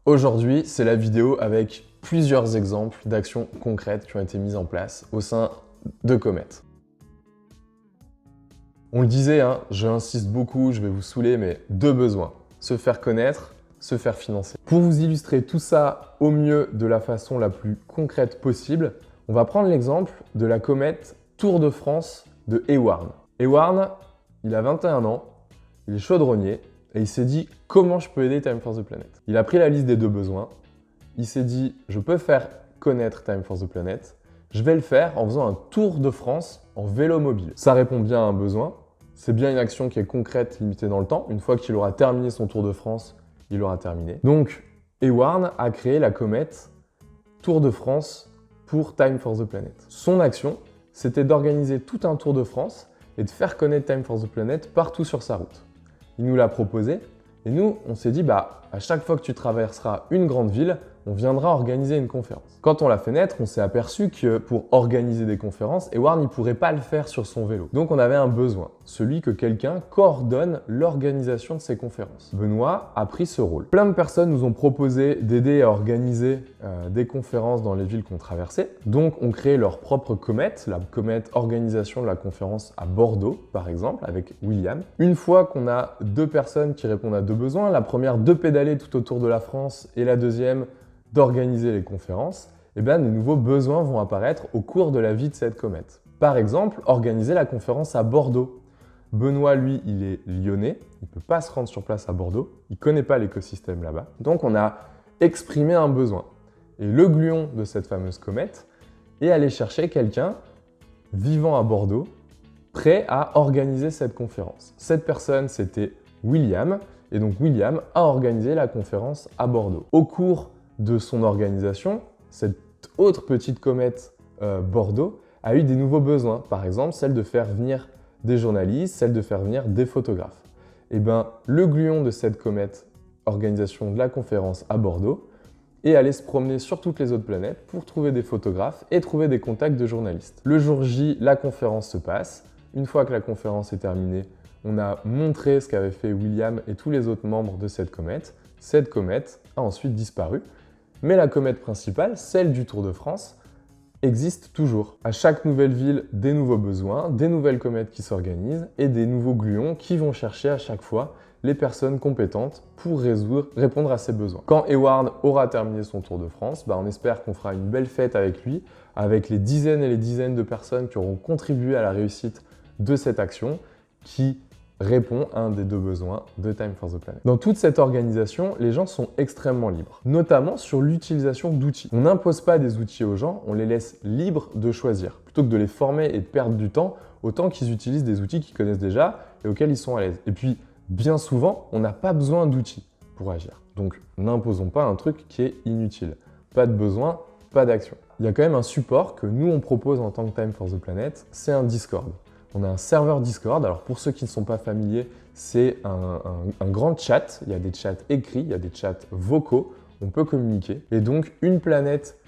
Aujourd'hui, c'est la vidéo avec plusieurs exemples d'actions concrètes qui ont été mises en place au sein de Comet. On le disait, j'insiste beaucoup, je vais vous saouler, mais deux besoins. Se faire connaître, se faire financer. Pour vous illustrer tout ça au mieux de la façon la plus concrète possible, on va prendre l'exemple de la comète Tour de France de Ewarn. Ewarn, il a 21 ans, il est chaudronnier, et il s'est dit « Comment je peux aider Time for the Planet ?» Il a pris la liste des deux besoins, il s'est dit « Je peux faire connaître Time for the Planet, je vais le faire en faisant un tour de France en vélo mobile. » Ça répond bien à un besoin, c'est bien une action qui est concrète, limitée dans le temps. Une fois qu'il aura terminé son tour de France, il aura terminé. Donc, Ewarn a créé la comète Tour de France pour Time for the Planet. Son action, c'était d'organiser tout un tour de France et de faire connaître Time for the Planet partout sur sa route. Il nous l'a proposé et nous, on s'est dit, à chaque fois que tu traverseras une grande ville, on viendra organiser une conférence. Quand on l'a fait naître, on s'est aperçu que pour organiser des conférences, Ewarn ne pourrait pas le faire sur son vélo. Donc on avait un besoin, celui que quelqu'un coordonne l'organisation de ces conférences. Benoît a pris ce rôle. Plein de personnes nous ont proposé d'aider à organiser des conférences dans les villes qu'on traversait. Donc on crée leur propre comète, la comète organisation de la conférence à Bordeaux, par exemple, avec William. Une fois qu'on a deux personnes qui répondent à deux besoins, la première de pédaler tout autour de la France et la deuxième d'organiser les conférences, de nouveaux besoins vont apparaître au cours de la vie de cette comète. Par exemple, organiser la conférence à Bordeaux. Benoît, lui, il est lyonnais, il ne peut pas se rendre sur place à Bordeaux, il ne connaît pas l'écosystème là-bas. Donc on a exprimé un besoin. Et le gluon de cette fameuse comète est aller chercher quelqu'un vivant à Bordeaux, prêt à organiser cette conférence. Cette personne, c'était William, et donc William a organisé la conférence à Bordeaux. Au cours de son organisation, cette autre petite comète Bordeaux a eu des nouveaux besoins. Par exemple, celle de faire venir des journalistes, celle de faire venir des photographes. Le gluon de cette comète organisation de la conférence à Bordeaux est allé se promener sur toutes les autres planètes pour trouver des photographes et trouver des contacts de journalistes. Le jour J, la conférence se passe. Une fois que la conférence est terminée, on a montré ce qu'avaient fait William et tous les autres membres de cette comète. Cette comète a ensuite disparu. Mais la comète principale, celle du Tour de France, existe toujours. À chaque nouvelle ville, des nouveaux besoins, des nouvelles comètes qui s'organisent et des nouveaux gluons qui vont chercher à chaque fois les personnes compétentes pour répondre à ces besoins. Quand Ewarn aura terminé son Tour de France, on espère qu'on fera une belle fête avec lui, avec les dizaines et les dizaines de personnes qui auront contribué à la réussite de cette action qui répond à un des deux besoins de Time for the Planet. Dans toute cette organisation, les gens sont extrêmement libres, notamment sur l'utilisation d'outils. On n'impose pas des outils aux gens, on les laisse libres de choisir. Plutôt que de les former et de perdre du temps, autant qu'ils utilisent des outils qu'ils connaissent déjà et auxquels ils sont à l'aise. Et puis, bien souvent, on n'a pas besoin d'outils pour agir. Donc, n'imposons pas un truc qui est inutile. Pas de besoin, pas d'action. Il y a quand même un support que nous, on propose en tant que Time for the Planet, c'est un Discord. On a un serveur Discord. Alors pour ceux qui ne sont pas familiers, c'est un grand chat. Il y a des chats écrits, il y a des chats vocaux. On peut communiquer. Et donc une planète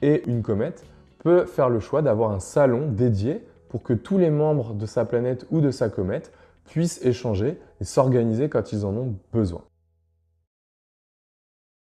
et une comète peut faire le choix d'avoir un salon dédié pour que tous les membres de sa planète ou de sa comète puissent échanger et s'organiser quand ils en ont besoin.